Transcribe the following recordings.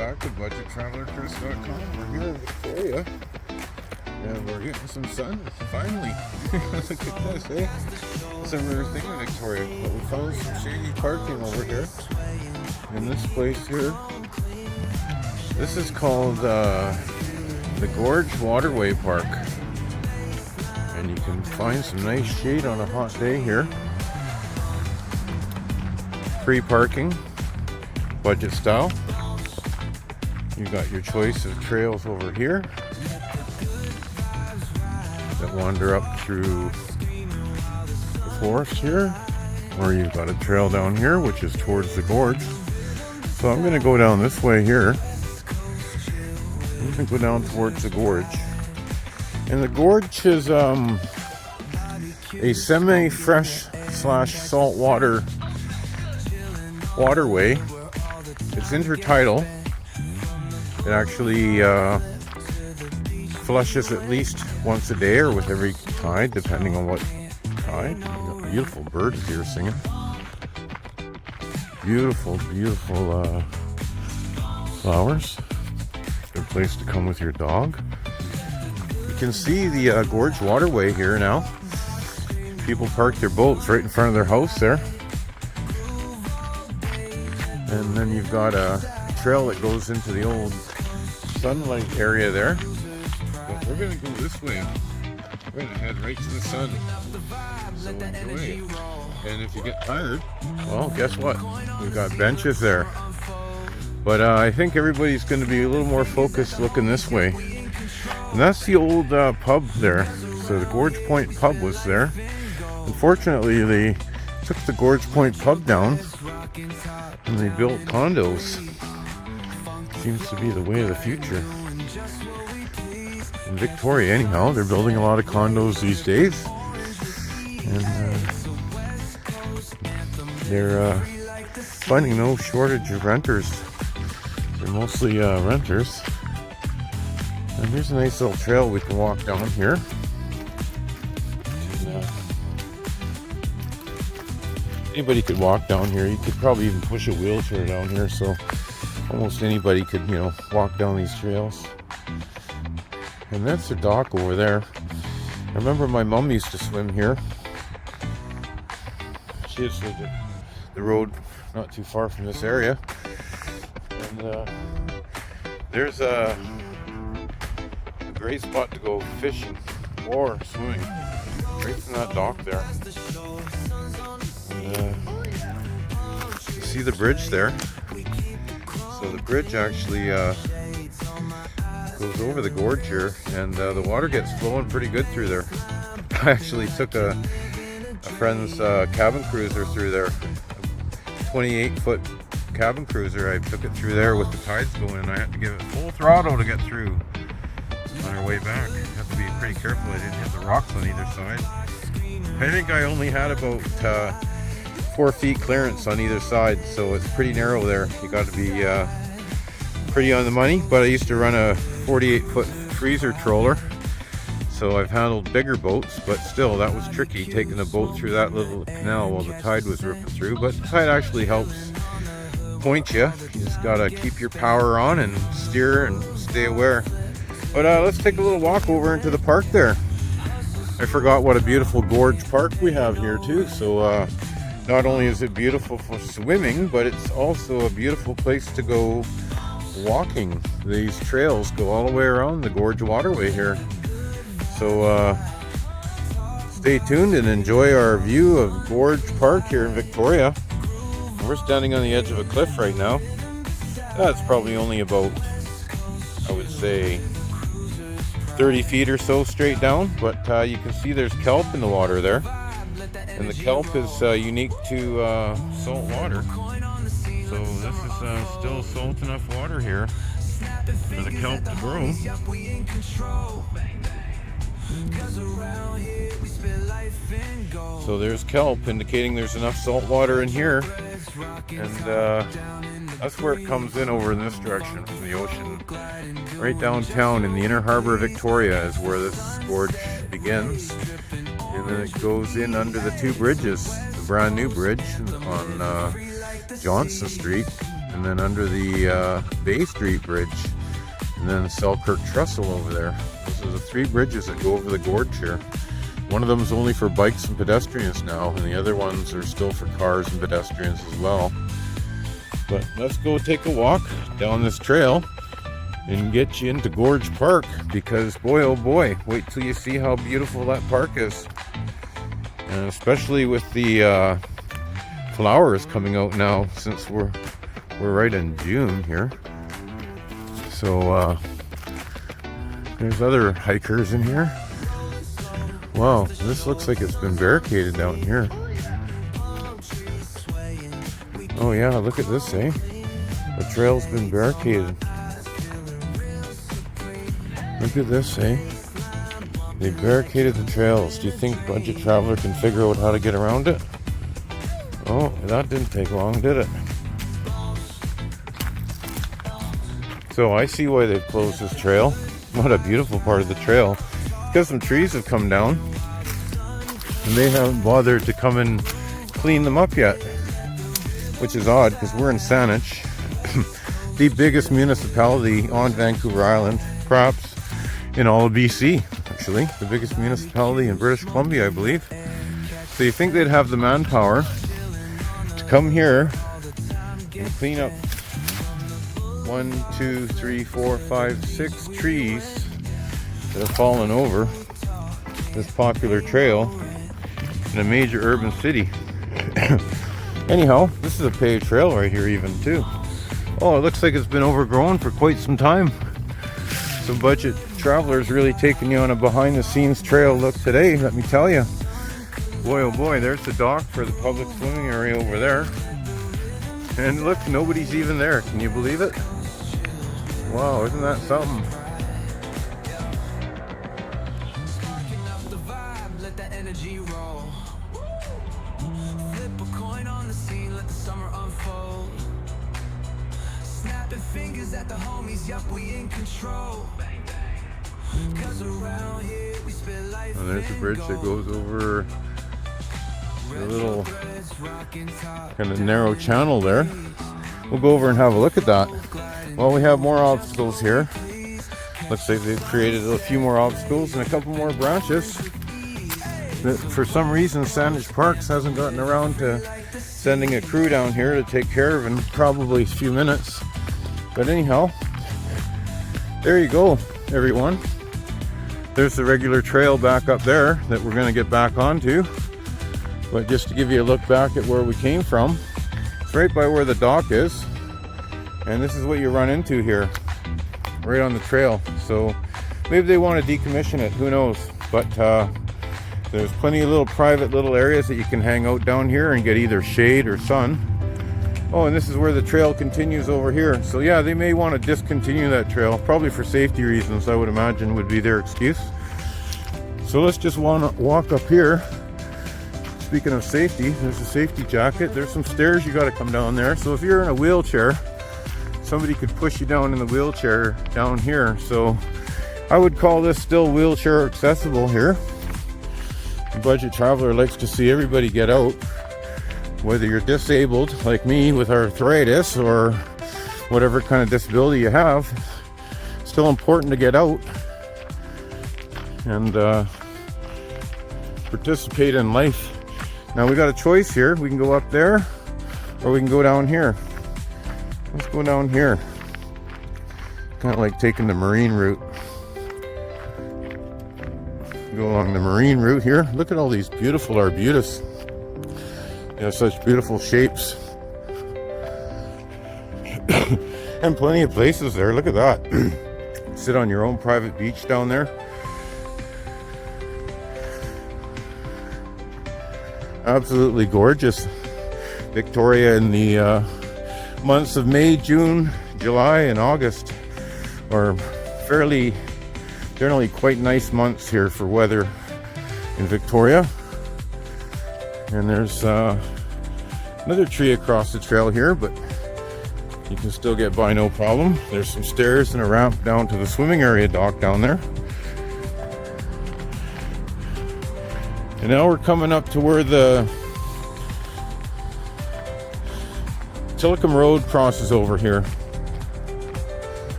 back to budgettravelerchris.com. We're here in Victoria and we're getting some sun, finally. Look at this, eh? It's a rare thing in Victoria, but we found some shady parking over here in this place here. This is called the Gorge Waterway Park, and you can find some nice shade on a hot day here. Free parking, budget style. You've got your choice of trails over here that wander up through the forest here, or you've got a trail down here which is towards the gorge. So I'm going to go down this way here. I'm going to go down towards the gorge, and the gorge is a semi-fresh / saltwater waterway. It's intertidal. It actually flushes at least once a day or with every tide, depending on what tide. You've got beautiful birds here singing. Beautiful, beautiful flowers. Good place to come with your dog. You can see the Gorge Waterway here now. People park their boats right in front of their house there. And then you've got a trail that goes into the old sunlight area there. But we're going to go this way. We're going to head right to the sun. So enjoy. And if you get tired, well, guess what? We've got benches there. But I think everybody's going to be a little more focused looking this way. And that's the old pub there. So the Gorge Point pub was there. Unfortunately, they took the Gorge Point pub down and they built condos. Seems to be the way of the future. In Victoria, anyhow, they're building a lot of condos these days. And they're finding no shortage of renters. They're mostly renters. And here's a nice little trail we can walk down here. And, anybody could walk down here. You could probably even push a wheelchair down here, so almost anybody could, walk down these trails. And that's the dock over there. I remember my mom used to swim here. She just lived at the road not too far from this area. And there's a great spot to go fishing or swimming right from that dock there. And you see the bridge there. So the bridge actually goes over the gorge here, and the water gets flowing pretty good through there. I actually took a friend's cabin cruiser through there, a 28-foot cabin cruiser. I took it through there with the tides going, and I had to give it full throttle to get through on our way back. You have to be pretty careful. I didn't hit the rocks on either side. I think I only had about 4 feet clearance on either side, so it's pretty narrow there. You got to be pretty on the money. But I used to run a 48-foot freezer troller, so I've handled bigger boats, but still that was tricky, taking the boat through that little canal while the tide was ripping through. But the tide actually helps point you. You just got to keep your power on and steer and stay aware. But let's take a little walk over into the park there. I forgot what a beautiful gorge park we have here too. So not only is it beautiful for swimming, but it's also a beautiful place to go walking. These trails go all the way around the Gorge Waterway here. So stay tuned and enjoy our view of Gorge Park here in Victoria. We're standing on the edge of a cliff right now. That's probably only about, I would say, 30 feet or so straight down, but you can see there's kelp in the water there. And the kelp is unique to salt water. So this is still salt enough water here for the kelp to grow. So there's kelp, indicating there's enough salt water in here. And that's where it comes in over in this direction from the ocean. Right downtown in the inner harbor of Victoria is where this gorge begins. And then it goes in under the two bridges, the brand new bridge on Johnson Street and then under the Bay Street Bridge, and then Selkirk Trestle over there. Those are the 3 bridges that go over the gorge here. One of them is only for bikes and pedestrians now, and the other ones are still for cars and pedestrians as well. But let's go take a walk down this trail and get you into Gorge Park, because boy oh boy, wait till you see how beautiful that park is. And especially with the flowers coming out now, since we're right in June here. So there's other hikers in here. Wow, this looks like it's been barricaded down here. Oh yeah, look at this, eh? The trail's been barricaded. Look at this, eh? They barricaded the trails. Do you think Budget Traveler can figure out how to get around it? Oh, that didn't take long, did it? So I see why they've closed this trail. What a beautiful part of the trail. Because some trees have come down, and they haven't bothered to come and clean them up yet. Which is odd, because we're in Saanich, the biggest municipality on Vancouver Island, perhaps in all of BC, actually. The biggest municipality in British Columbia, I believe. So you think they'd have the manpower to come here and clean up 1, 2, 3, 4, 5, 6 trees that have fallen over this popular trail in a major urban city. Anyhow, this is a paved trail right here even too. Oh, it looks like it's been overgrown for quite some time. So Budget Traveler's really taking you on a behind the scenes trail look today, let me tell you. Boy oh boy, there's the dock for the public swimming area over there. And look, nobody's even there. Can you believe it? Wow, isn't that something? Fingers at the homies, yup, we in control. Cause around here we spend life. Oh, there's a bridge that goes over a little kind of narrow channel there. We'll go over and have a look at that. Well, we have more obstacles here. Looks like they've created a few more obstacles and a couple more branches that for some reason Saanich Parks hasn't gotten around to sending a crew down here to take care of in probably a few minutes. But anyhow, there you go, everyone. There's the regular trail back up there that we're going to get back onto. But just to give you a look back at where we came from, it's right by where the dock is. And this is what you run into here, right on the trail. So maybe they want to decommission it, who knows. But there's plenty of little private little areas that you can hang out down here and get either shade or sun. Oh, and this is where the trail continues over here. So yeah, they may want to discontinue that trail, probably for safety reasons, I would imagine would be their excuse. So let's just walk up here. Speaking of safety, there's a safety jacket. There's some stairs you got to come down there. So if you're in a wheelchair, somebody could push you down in the wheelchair down here. So I would call this still wheelchair accessible here. The Budget Traveler likes to see everybody get out. Whether you're disabled like me with arthritis or whatever kind of disability you have, still important to get out and participate in life. Now we got a choice here. We can go up there or we can go down here. Let's go down here. Kind of like taking the marine route. Go along the marine route here. Look at all these beautiful arbutus. They have such beautiful shapes. And plenty of places there. Look at that. Sit on your own private beach down there. Absolutely gorgeous. Victoria in the months of May, June, July, and August are fairly, generally quite nice months here for weather in Victoria. And there's another tree across the trail here, but you can still get by no problem. There's some stairs and a ramp down to the swimming area dock down there. And now we're coming up to where the Tillicum Road crosses over here.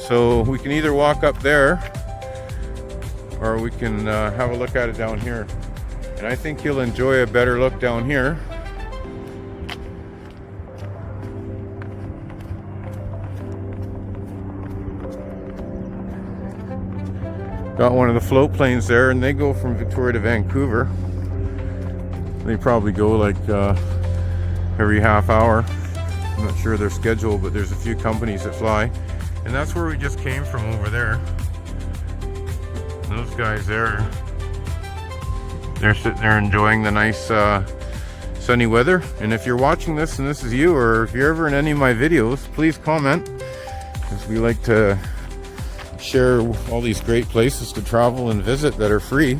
So we can either walk up there or we can have a look at it down here. And I think you'll enjoy a better look down here. Got one of the float planes there, and they go from Victoria to Vancouver. They probably go like every half hour. I'm not sure their schedule, but there's a few companies that fly. And that's where we just came from over there. And those guys there, they're sitting there enjoying the nice sunny weather. And if you're watching this and this is you, or if you're ever in any of my videos, please comment, because we like to share all these great places to travel and visit that are free.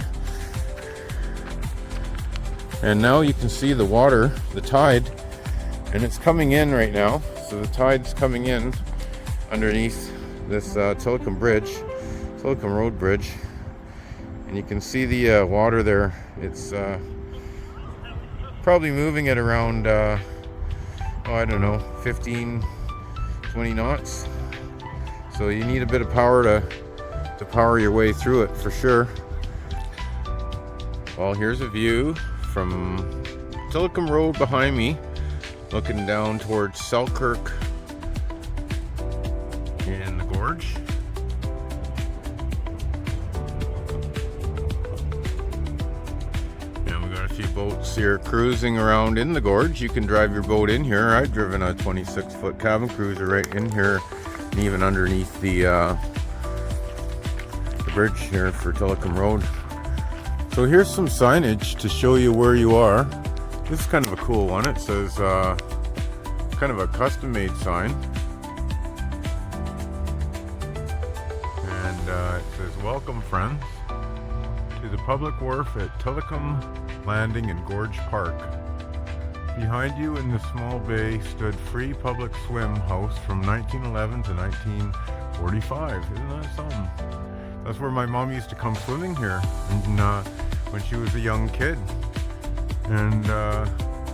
And now you can see the water, the tide, and it's coming in right now. So the tide's coming in underneath this Tillicum Bridge, Tillicum Road Bridge, and you can see the water there. It's probably moving at around I don't know, 15, 20 knots. So you need a bit of power to power your way through it for sure. Well, here's a view from Tillicum Road behind me, looking down towards Selkirk in the gorge. And we got a few boats here cruising around in the gorge. You can drive your boat in here. I've driven a 26-foot cabin cruiser right in here, and even underneath the bridge here for Tillicum Road. So here's some signage to show you where you are. This is kind of a cool one. It says kind of a custom-made sign, and it says, "Welcome, friends, to the public wharf at Tillicum Landing in Gorge Park. Behind you in the small bay stood free public swim house from 1911 to 1945. Isn't that something? That's where my mom used to come swimming here when she was a young kid. And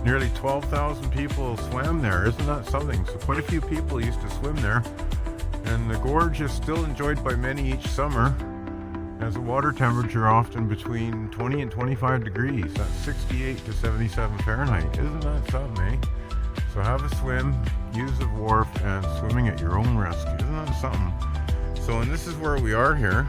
nearly 12,000 people swam there. Isn't that something? So quite a few people used to swim there. And the gorge is still enjoyed by many each summer, as the water temperature often between 20 and 25 degrees. That's 68 to 77 Fahrenheit. Isn't that something, eh? So have a swim, use the wharf, and swimming at your own risk. Isn't that something? So, and this is where we are here.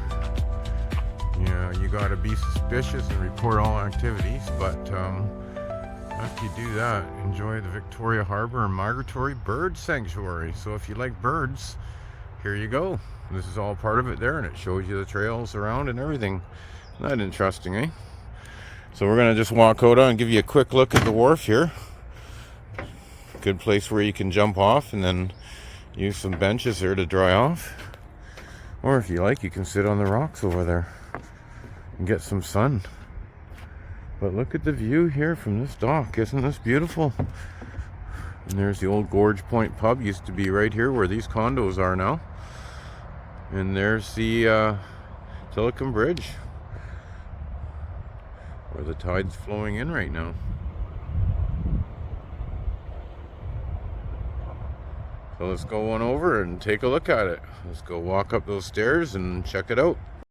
Yeah, you gotta be suspicious and report all activities, but after you do that, enjoy the Victoria Harbour and Migratory Bird Sanctuary. So if you like birds, here you go. This is all part of it there, and it shows you the trails around and everything. Isn't that interesting, eh? So we're gonna just walk out and give you a quick look at the wharf here. Good place where you can jump off and then use some benches here to dry off. Or if you like, you can sit on the rocks over there and get some sun. But look at the view here from this dock. Isn't this beautiful? And there's the old Gorge Point pub. Used to be right here where these condos are now. And there's the Tillicum Bridge, where the tide's flowing in right now. So let's go on over and take a look at it. Let's go walk up those stairs and check it out.